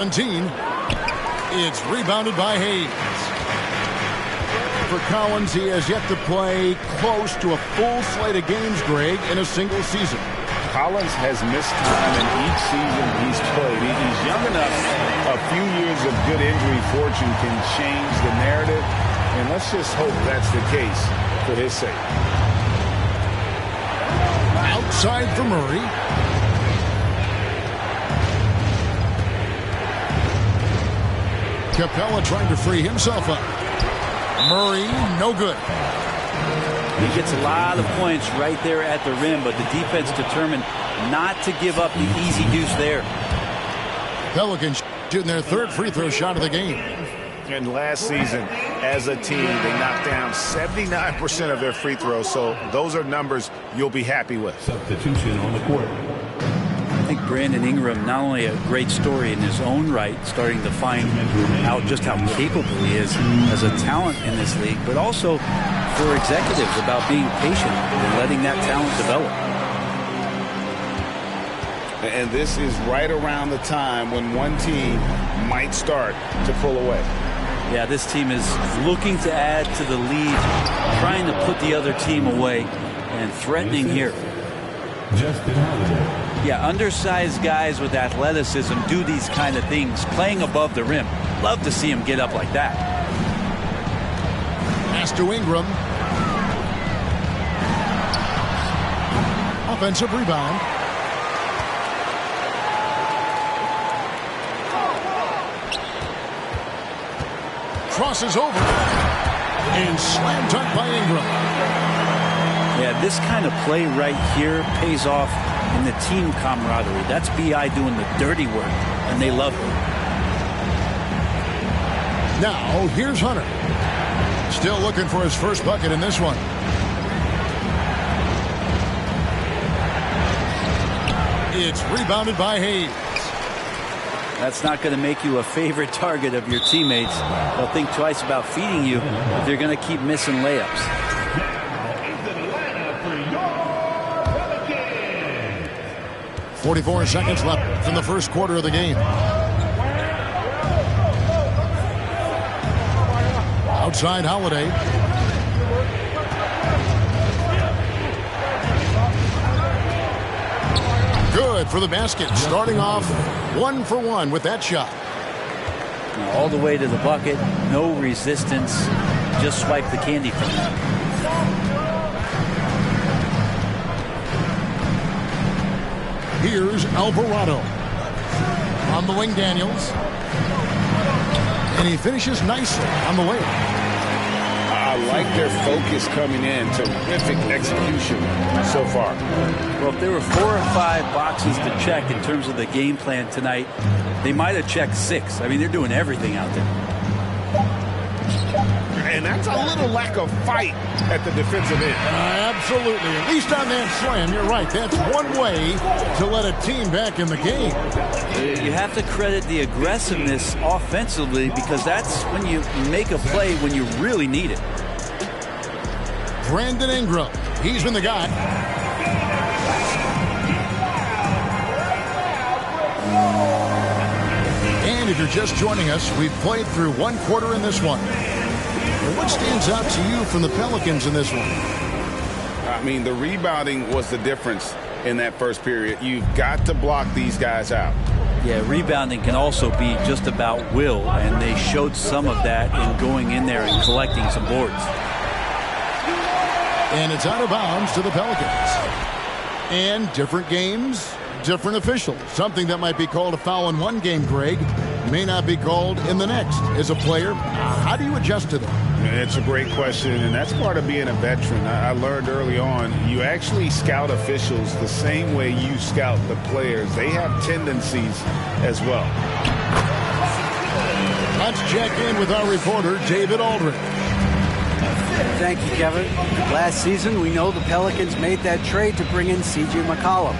17. It's rebounded by Hayes. For Collins, he has yet to play close to a full slate of games, Greg, in a single season. Collins has missed time in each season he's played. He's young enough. A few years of good injury fortune can change the narrative, and let's just hope that's the case for his sake. Outside for Murray. Capella trying to free himself up. Murray, no good. He gets a lot of points right there at the rim, but the defense determined not to give up the easy deuce there. Pelicans shooting their third free throw shot of the game. And last season, as a team, they knocked down 79% of their free throws, so those are numbers you'll be happy with. Substitution on the court. I think Brandon Ingram, not only a great story in his own right, starting to find out just how capable he is as a talent in this league, but also for executives about being patient and letting that talent develop. And this is right around the time when one team might start to pull away. Yeah, this team is looking to add to the lead, trying to put the other team away, and threatening here. Justin Holiday. Yeah, undersized guys with athleticism do these kind of things, playing above the rim. Love to see him get up like that. Pass to Ingram. Offensive rebound. Crosses over. And slam dunk by Ingram. Yeah, this kind of play right here pays off in the team camaraderie. That's B.I. doing the dirty work, and they love it. Now, here's Hunter. Still looking for his first bucket in this one. It's rebounded by Hayes. That's not going to make you a favorite target of your teammates. They'll think twice about feeding you if they're going to keep missing layups. 44 seconds left in the first quarter of the game. Outside Holiday. Good for the basket. Starting off 1 for 1 with that shot. All the way to the bucket. No resistance. Just swipe the candy from it. Here's Alvarado. On the wing, Daniels. And he finishes nicely on the layup. I like their focus coming in. Terrific execution so far. Well, if there were 4 or 5 boxes to check in terms of the game plan tonight, they might have checked 6. I mean, they're doing everything out there. And that's a little lack of fight at the defensive end. Absolutely. At least on that slam, you're right. That's one way to let a team back in the game. You have to credit the aggressiveness offensively, because that's when you make a play when you really need it. Brandon Ingram. He's been the guy. And if you're just joining us, we've played through 1 quarter in this one. What stands out to you from the Pelicans in this one? I mean, the rebounding was the difference in that first period. You've got to block these guys out. Yeah, rebounding can also be just about will, and they showed some of that in going in there and collecting some boards. And it's out of bounds to the Pelicans. And different games, different officials. Something that might be called a foul in one game, Greg, may not be called in the next. As a player, how do you adjust to that? It's a great question, and that's part of being a veteran. I learned early on, you actually scout officials the same way you scout the players. They have tendencies as well. Let's check in with our reporter, David Aldridge. Thank you, Kevin. Last season, we know the Pelicans made that trade to bring in C.J. McCollum.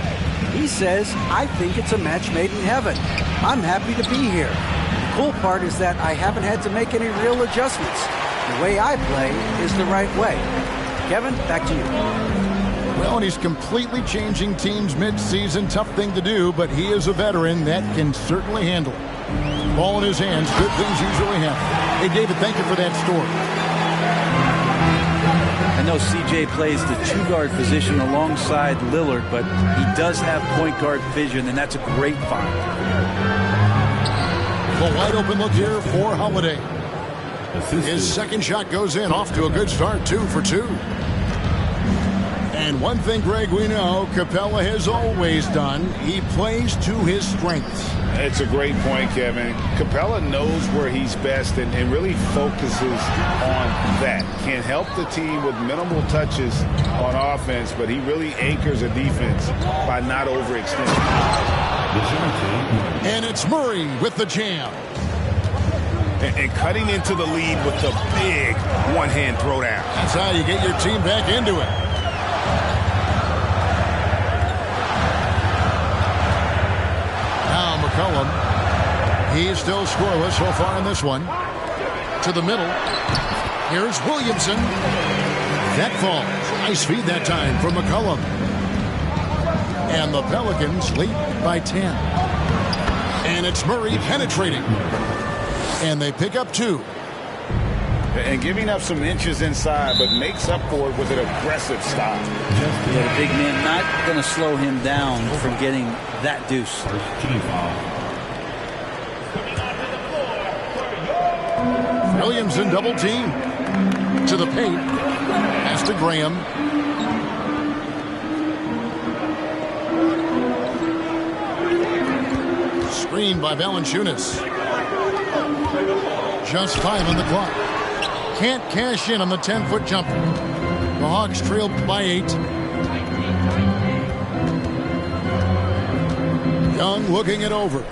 He says, I think it's a match made in heaven. I'm happy to be here. The cool part is that I haven't had to make any real adjustments. The way I play is the right way. Kevin, back to you. Well, and he's completely changing teams mid-season. Tough thing to do, but he is a veteran that can certainly handle it. Ball in his hands. Good things usually happen. Hey, David, thank you for that story. I know CJ plays the two-guard position alongside Lillard, but he does have point guard vision, and that's a great find. The wide open look here for Holiday. His second shot goes in. Off to a good start, 2 for 2. And one thing, Greg, we know Capella has always done. He plays to his strengths. It's a great point, Kevin. Capella knows where he's best and really focuses on that. Can help the team with minimal touches on offense, but he really anchors a defense by not overextending. And it's Murray with the jam. And cutting into the lead with the big one-hand throwdown. That's how you get your team back into it. Now McCollum. He's still scoreless so far in this one. To the middle. Here's Williamson. That falls. Nice feed that time from McCollum. And the Pelicans lead by 10. And it's Murray penetrating. And they pick up 2. And giving up some inches inside, but makes up for it with an aggressive stop. Yeah, the big man not going to slow him down from getting that deuce. Williamson double team. To the paint. Pass to Graham. Screened by Valanciunas. Just 5 on the clock. Can't cash in on the 10-foot jumper. The Hawks trail by 8. Young looking it over.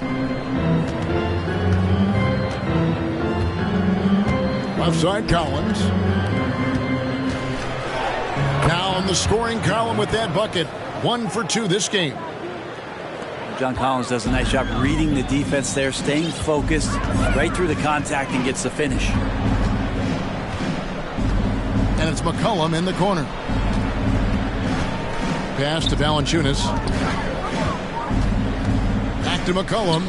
Left side Collins. Now on the scoring column with that bucket. 1 for 2 this game. John Collins does a nice job reading the defense there, staying focused right through the contact and gets the finish. And it's McCollum in the corner. Pass to Valanciunas. Back to McCollum.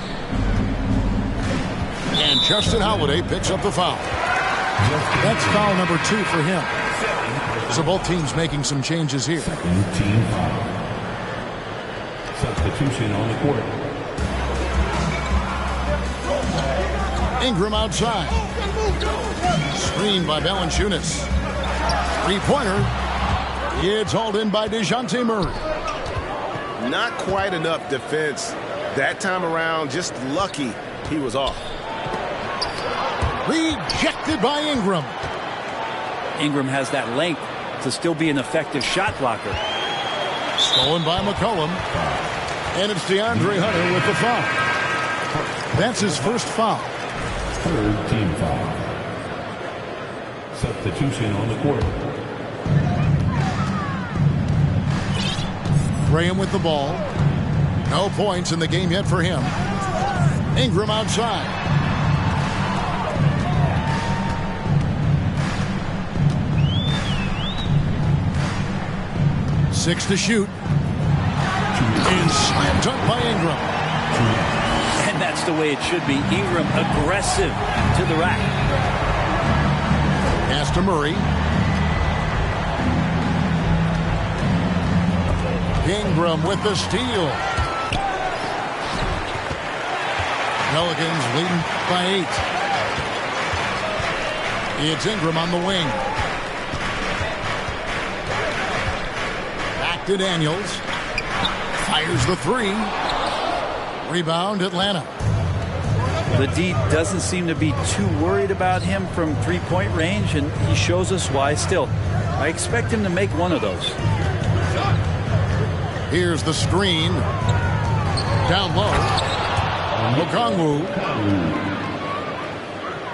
And Justin Holiday picks up the foul. That's foul number 2 for him. So both teams making some changes here. Team foul. Substitution on the court. Ingram outside. Screened by Valanciunas. Three-pointer. It's hauled in by DeJounte Murray. Not quite enough defense that time around. Just lucky he was off. Rejected by Ingram. Ingram has that length to still be an effective shot blocker. Stolen by McCollum. And it's DeAndre Hunter with the foul. That's his first foul. Third team foul. Substitution on the court. Graham with the ball. No points in the game yet for him. Ingram outside. Six to shoot. And slam dunk by Ingram. And that's the way it should be. Ingram aggressive to the rack. Pass to Murray. Ingram with the steal. Pelicans leading by 8. It's Ingram on the wing. Back to Daniels. Fires the 3. Rebound Atlanta. The D doesn't seem to be too worried about him from three-point range, and he shows us why still. I expect him to make one of those. Here's the screen. Down low. Okongwu.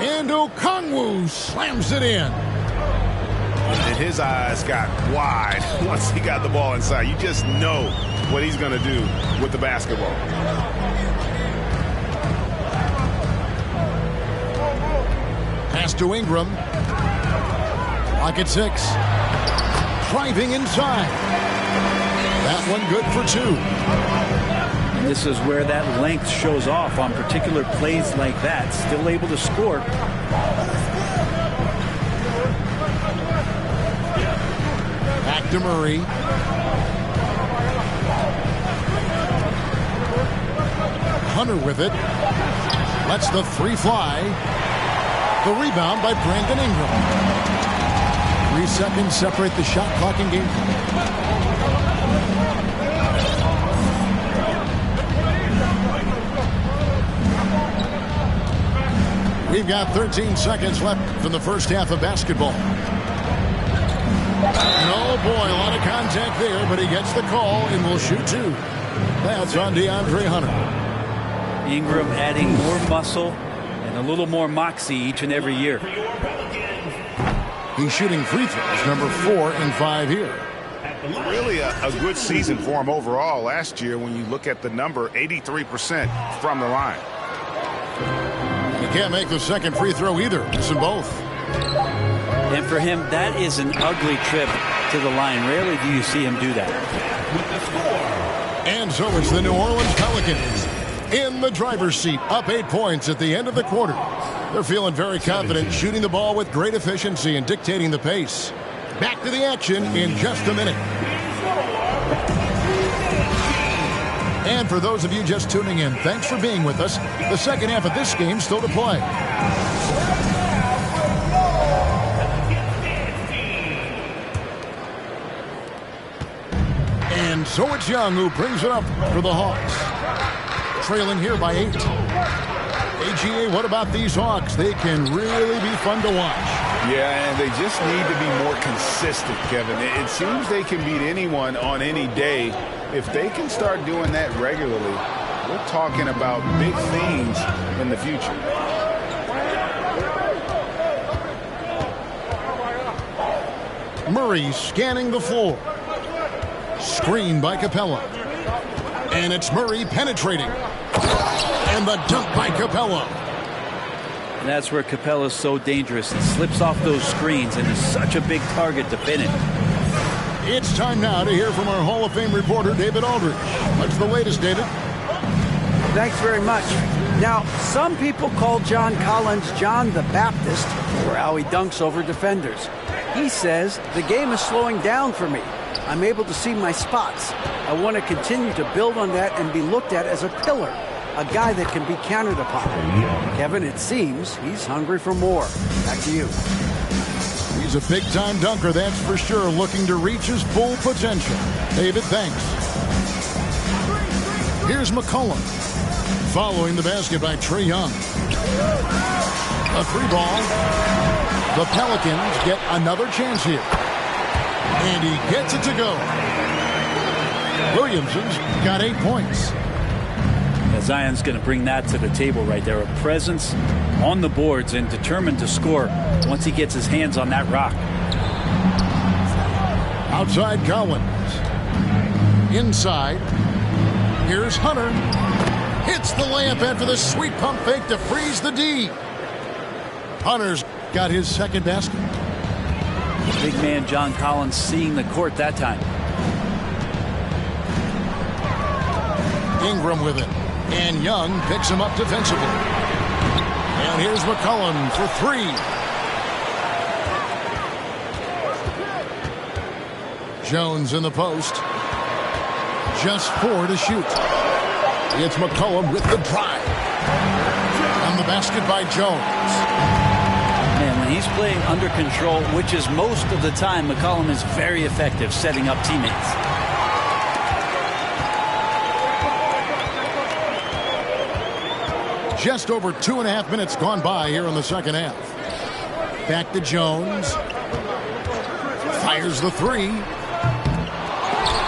And Okongwu slams it in. And his eyes got wide once he got the ball inside. You just know what he's going to do with the basketball. Pass to Ingram. Lock at 6. Driving inside. That one good for 2. And this is where that length shows off on particular plays like that. Still able to score. Back to Murray. Hunter with it. Lets the three fly. The rebound by Brandon Ingram. 3 seconds separate the shot clock and game clock. We've got 13 seconds left from the first half of basketball. Oh boy, a lot of contact there, but he gets the call and will shoot 2. That's on DeAndre Hunter. Ingram adding more muscle and a little more moxie each and every year. He's shooting free throws, number 4 and 5 here. Really a good season for him overall last year when you look at the number, 83% from the line. He can't make the second free throw either. Missing both. And for him, that is an ugly trip to the line. Rarely do you see him do that. And so it's the New Orleans Pelicans in the driver's seat, up 8 points at the end of the quarter. They're feeling very confident, shooting the ball with great efficiency and dictating the pace. Back to the action in just a minute. And for those of you just tuning in, thanks for being with us. The second half of this game still to play. And so it's Young who brings it up for the Hawks. Trailing here by 8. AGA, what about these Hawks? They can really be fun to watch. Yeah, and they just need to be more consistent, Kevin. It seems they can beat anyone on any day. If they can start doing that regularly, we're talking about big things in the future. Murray scanning the floor. Screen by Capella. And it's Murray penetrating. And the dunk by Capella. And that's where Capella's so dangerous. He slips off those screens and is such a big target to finish. It's time now to hear from our Hall of Fame reporter, David Aldridge. What's the latest, David? Thanks very much. Now, some people call John Collins John the Baptist for how he dunks over defenders. He says, the game is slowing down for me. I'm able to see my spots. I want to continue to build on that and be looked at as a pillar, a guy that can be counted upon. Kevin, it seems he's hungry for more. Back to you. He's a big-time dunker, that's for sure, looking to reach his full potential. David, thanks. Here's McCollum. Following the basket by Trae Young. A free ball. The Pelicans get another chance here. And he gets it to go. Williamson's got 8 points. Yeah, Zion's going to bring that to the table right there. A presence on the boards and determined to score once he gets his hands on that rock. Outside Collins. Inside. Here's Hunter. Hits the layup after the sweet pump fake to freeze the D. Hunter's got his second basket. Big man John Collins seeing the court that time. Ingram with it. And Young picks him up defensively. And here's McCollum for 3. Jones in the post. Just 4 to shoot. It's McCollum with the drive. On the basket by Jones. Man, when he's playing under control, which is most of the time, McCollum is very effective setting up teammates. Just over 2.5 minutes gone by here in the second half. Back to Jones. Fires the 3.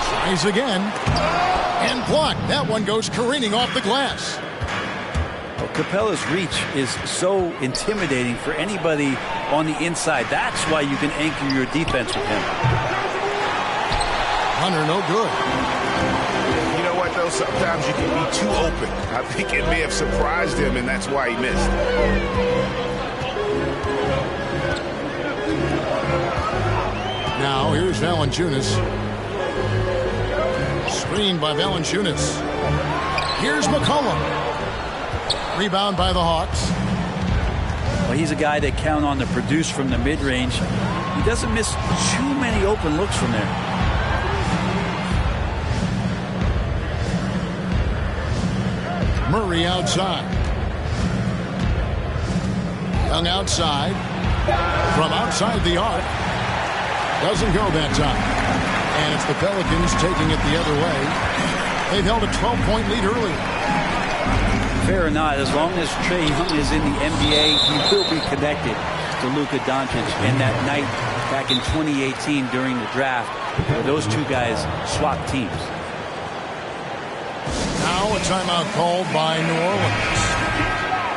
Tries again. And blocked. That one goes careening off the glass. Well, Capella's reach is so intimidating for anybody on the inside. That's why you can anchor your defense with him. Hunter, no good. You know what, though? Sometimes you can be too open. I think it may have surprised him, and that's why he missed. Now, here's Valanciunas. Screen by Valanciunas. Here's McCollum. Rebound by the Hawks. Well, he's a guy they count on to produce from the mid-range. He doesn't miss too many open looks from there. Murray outside. Young outside. From outside the arc. Doesn't go that time. And it's the Pelicans taking it the other way. They've held a 12-point lead earlier. Fair or not, as long as Trae Young is in the NBA, he will be connected to Luka Doncic. And that night back in 2018 during the draft, where those two guys swapped teams. Now a timeout called by New Orleans.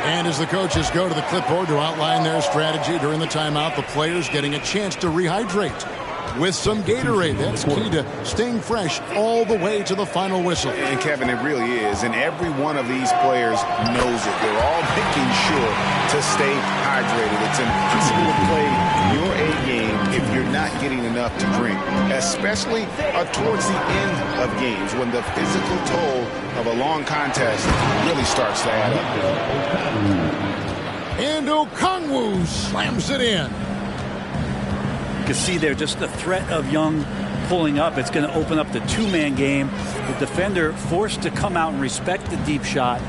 And as the coaches go to the clipboard to outline their strategy during the timeout, the players getting a chance to rehydrate with some Gatorade. That's key to staying fresh all the way to the final whistle. And Kevin, it really is. And every one of these players knows it. They're all making sure to stay hydrated. It's impossible to play your A game if you're not getting enough to drink, especially towards the end of games when the physical toll of a long contest really starts to add up. And Okongwu slams it in. You can see there just the threat of Young pulling up. It's going to open up the two-man game. The defender forced to come out and respect the deep shot,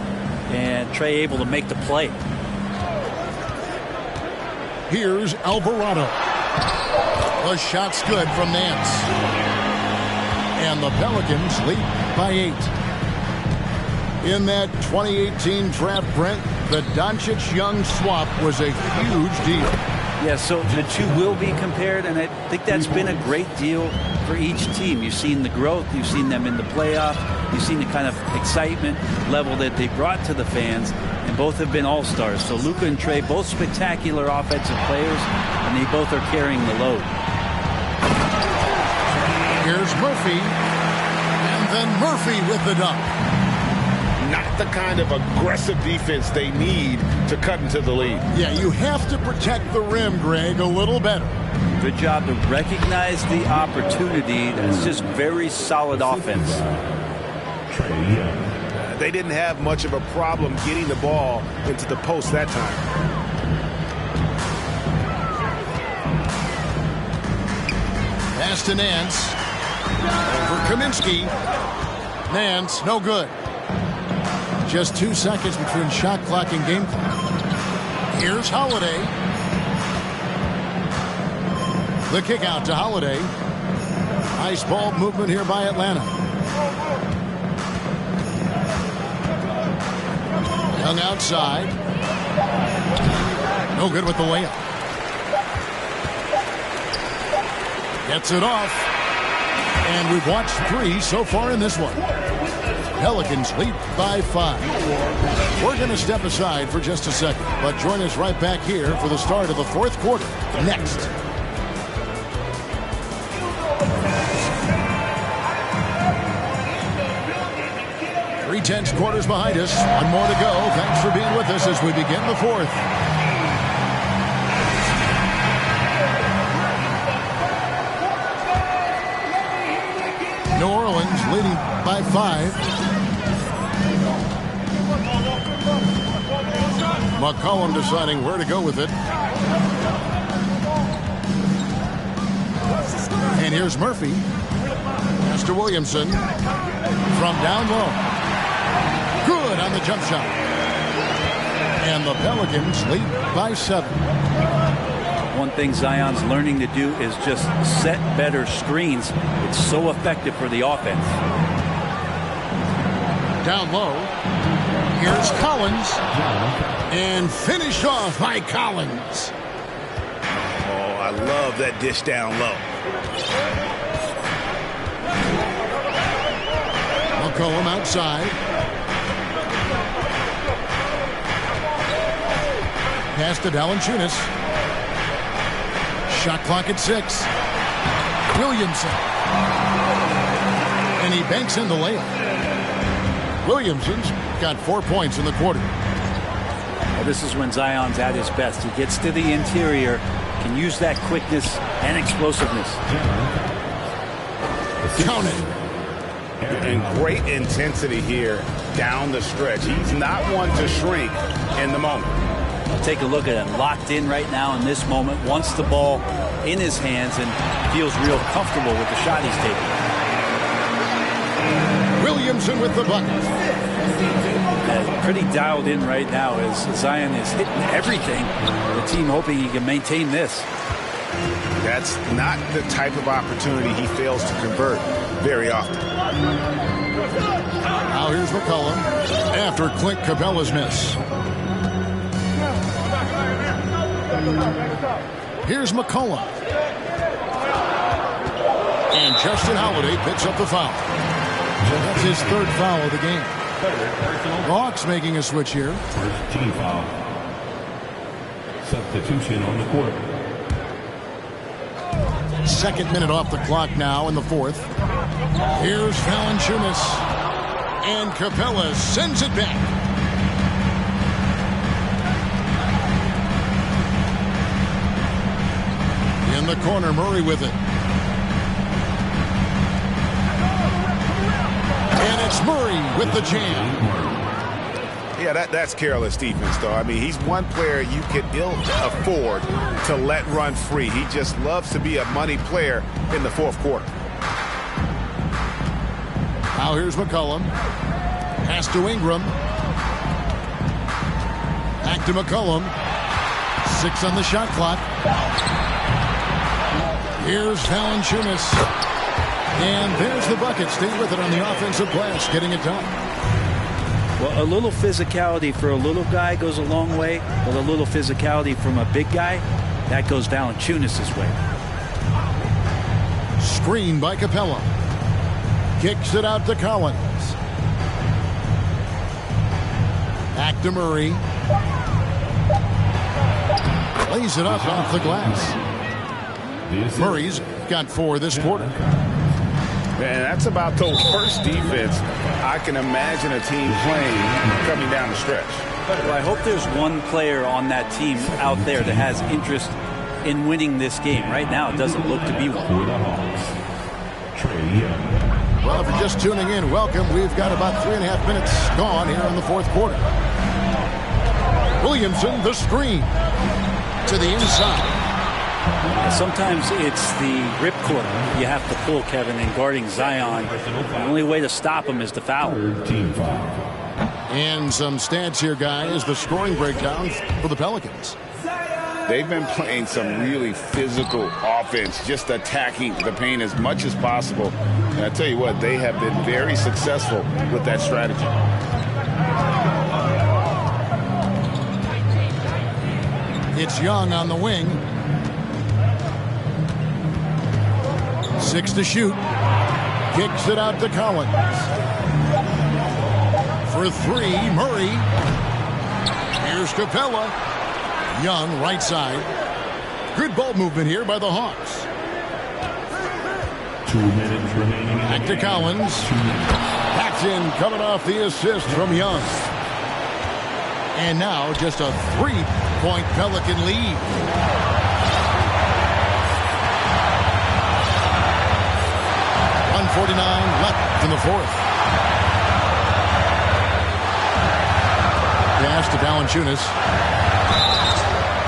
and Trae able to make the play. Here's Alvarado. The shot's good from Nance. And the Pelicans lead by 8. In that 2018 draft, Brent, the Doncic-Young swap was a huge deal. Yeah, so the two will be compared, and I think that's been a great deal for each team. You've seen the growth. You've seen them in the playoff. You've seen the kind of excitement level that they brought to the fans, and both have been all-stars. So Luka and Trae, both spectacular offensive players, and they both are carrying the load. Here's Murphy, and then Murphy with the dunk. Not the kind of aggressive defense they need to cut into the lead. Yeah, you have to protect the rim, Greg, a little better. Good job to recognize the opportunity. That's just very solid offense. They didn't have much of a problem getting the ball into the post that time. Pass to Nance. For Kaminsky. Nance, no good. Just 2 seconds between shot clock and game clock. Here's Holiday. The kick out to Holiday. Nice ball movement here by Atlanta. Young outside. No good with the layup. Gets it off. And we've watched 3 so far in this one. Pelicans lead by 5. We're going to step aside for just a second, but join us right back here for the start of the fourth quarter next. Three-tenths quarters behind us. One more to go. Thanks for being with us as we begin the fourth. New Orleans leading by 5. McCollum deciding where to go with it. And here's Murphy. Pass to Williamson. From down low. Good on the jump shot. And the Pelicans lead by 7. One thing Zion's learning to do is just set better screens. It's so effective for the offense. Down low. Here's Collins. And finished off by Collins. Oh, I love that dish down low. McCollum outside. Pass to Valanciunas. Shot clock at 6. Williamson. And he banks in the layup. Williamson's got 4 points in the quarter. Well, this is when Zion's at his best. He gets to the interior, can use that quickness and explosiveness. Count it. And great intensity here down the stretch. He's not one to shrink in the moment. Take a look at him, locked in right now in this moment, wants the ball in his hands and feels real comfortable with the shot he's taking. Williamson with the bucket. Pretty dialed in right now as Zion is hitting everything. The team hoping he can maintain this. That's not the type of opportunity he fails to convert very often. Now here's McCollum after Clint Capella's miss. Here's McCollum. And Justin Holiday picks up the foul. That's his third foul of the game. The Hawks making a switch here. First team foul. Substitution on the court. Second minute off the clock now in the fourth. Here's Valanciunas. And Capella sends it back. In the corner, Murray with it. And it's Murray with the jam. Yeah, that's careless defense, though. I mean, he's one player you could ill afford to let run free. He just loves to be a money player in the fourth quarter. Now here's McCollum. Pass to Ingram. Back to McCollum. 6 on the shot clock. Here's Valanciunas. And there's the bucket. Stay with it on the offensive glass, getting it done. Well, a little physicality for a little guy goes a long way, but a little physicality from a big guy, that goes Valanciunas' way. Screen by Capella. Kicks it out to Collins. Back to Murray. Lays it up off the glass. Murray's got 4 this quarter. Man, that's about the worst defense I can imagine a team playing coming down the stretch. Well, I hope there's one player on that team out there that has interest in winning this game. Right now, it doesn't look to be one. For the Hawks, Trae Young. Well, if you're just tuning in, welcome. We've got about 3.5 minutes gone here in the fourth quarter. Williamson, the screen to the inside. Sometimes it's the ripcord you have to pull, Kevin, in guarding Zion. The only way to stop him is to foul. Third team foul. And some stats here, guys. The scoring breakdown for the Pelicans. They've been playing some really physical offense, just attacking the paint as much as possible. And I tell you what, they have been very successful with that strategy. It's Young on the wing. 6 to shoot. Kicks it out to Collins. For 3, Murray. Here's Capella. Young, right side. Good ball movement here by the Hawks. 2 minutes remaining. Back to Collins. Paxson coming off the assist from Young. And now just a 3-point Pelican lead. .49 left in the fourth. Pass to Valanciunas.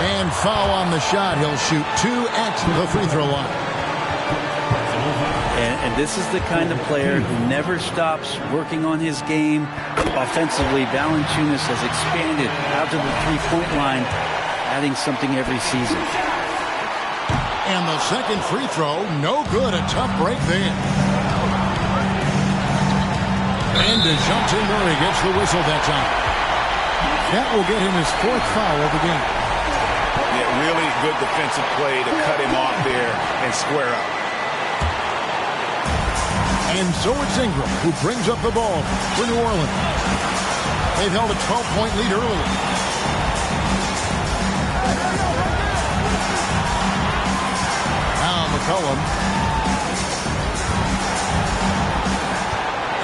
And foul on the shot. He'll shoot 2 at the free throw line. And this is the kind of player who never stops working on his game. Offensively, Valanciunas has expanded out to the three-point line, adding something every season. And the second free throw, no good. A tough break there. And DeJounte Murray gets the whistle that time. That will get him his 4th foul of the game. Yeah, really good defensive play to cut him off there and square up. And so it's Ingram who brings up the ball for New Orleans. They've held a 12-point lead early. Now McCollum.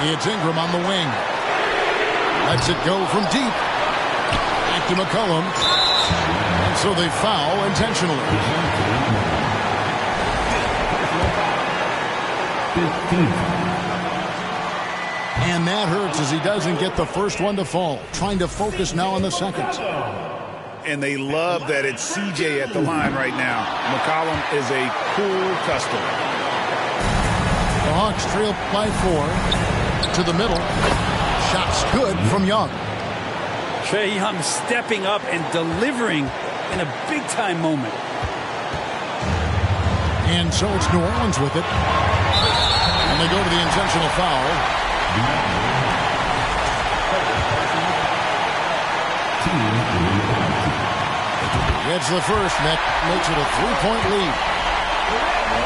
It's Ingram on the wing. Lets it go from deep. Back to McCollum. And so they foul intentionally. 15. And that hurts as he doesn't get the first one to fall. Trying to focus now on the second. And they love that it's CJ at the line right now. McCollum is a cool customer. The Hawks trail by 4. To the middle. Shots good from Young. Trae Young stepping up and delivering in a big-time moment. And so it's New Orleans with it. And they go to the intentional foul. Gets the first, and that makes it a 3-point lead.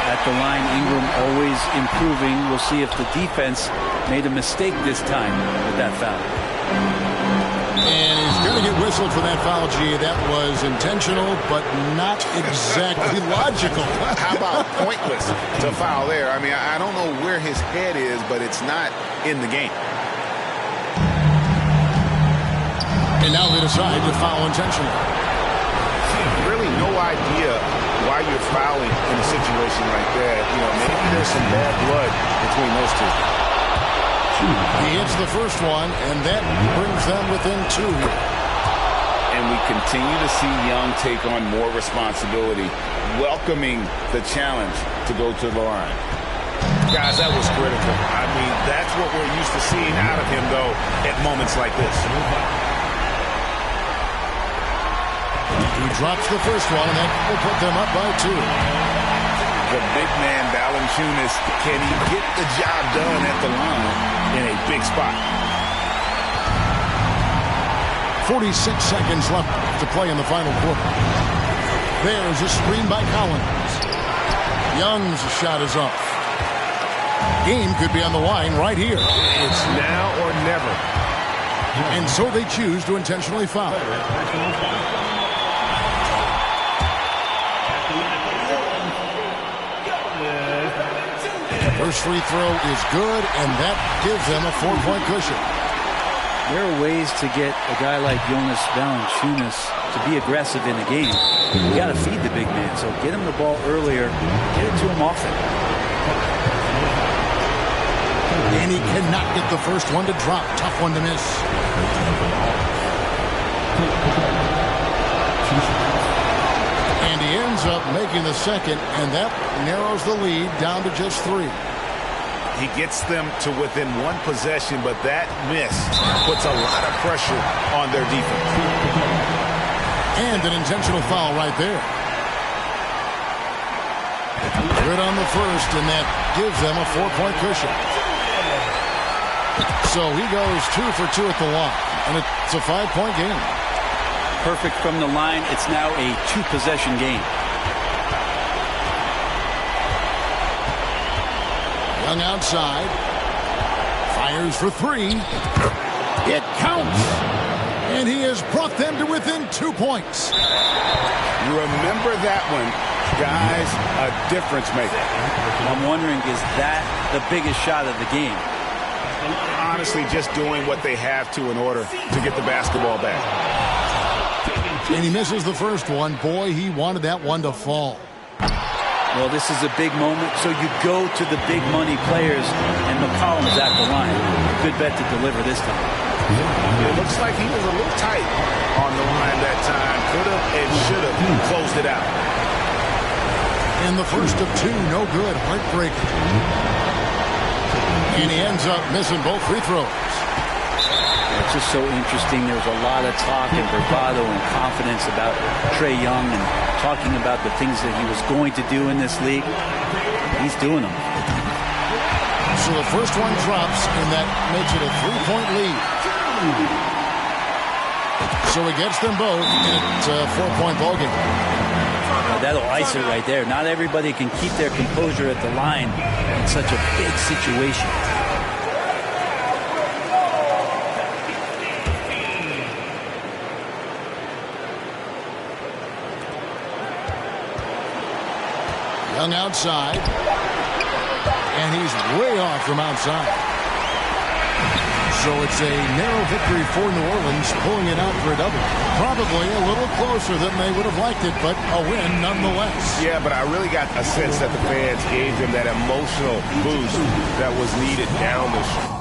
At the line, Ingram always improving. We'll see if the defense made a mistake this time with that foul. And he's going to get whistled for that foul, G. That was intentional, but not exactly logical. How about pointless to foul there? I mean, I don't know where his head is, but it's not in the game. And now they decide to foul intentionally. Really no idea why you're fouling in a situation like that. You know, maybe there's some bad blood between those two. He hits the first one, and that brings them within 2 here. And we continue to see Young take on more responsibility, welcoming the challenge to go to the line. Guys, that was critical. I mean, that's what we're used to seeing out of him, though, at moments like this. He drops the first one, and that will put them up by 2. The big man, Valanciunas, can he get the job done at the line in a big spot? 46 seconds left to play in the final quarter. There's a screen by Collins. Young's shot is off. Game could be on the line right here. It's now or never. And so they choose to intentionally foul. First free throw is good, and that gives them a 4-point cushion. There are ways to get a guy like Jonas Valanciunas to be aggressive in a game. You got to feed the big man, so get him the ball earlier, get it to him often. And he cannot get the first one to drop. Tough one to miss. And he ends up making the second, and that narrows the lead down to just 3. He gets them to within 1 possession, but that miss puts a lot of pressure on their defense. And an intentional foul right there. Good on the first, and that gives them a 4-point cushion. So he goes 2 for 2 at the line, and it's a 5-point game. Perfect from the line. It's now a 2-possession game. Young outside. Fires for 3. It counts. And he has brought them to within 2 points. Remember that one, guys, a difference maker. I'm wondering, is that the biggest shot of the game? Honestly, just doing what they have to in order to get the basketball back. And he misses the first one. Boy, he wanted that one to fall. Well, this is a big moment, so you go to the big money players, and McCollum's at the line. Good bet to deliver this time. It looks like he was a little tight on the line that time. Could have and should have closed it out. And the first of 2, no good. Heartbreaker. And he ends up missing both free throws. It's just so interesting. There's a lot of talk and bravado and confidence about Trae Young and talking about the things that he was going to do in this league. He's doing them. So the first one drops, and that makes it a 3-point lead. So he gets them both, and it's a 4-point ballgame. That'll ice it right there. Not everybody can keep their composure at the line in such a big situation. Young outside, and he's way off from outside. So it's a narrow victory for New Orleans, pulling it out for a double. Probably a little closer than they would have liked it, but a win nonetheless. Yeah, but I really got a sense that the fans gave them that emotional boost that was needed down the stretch.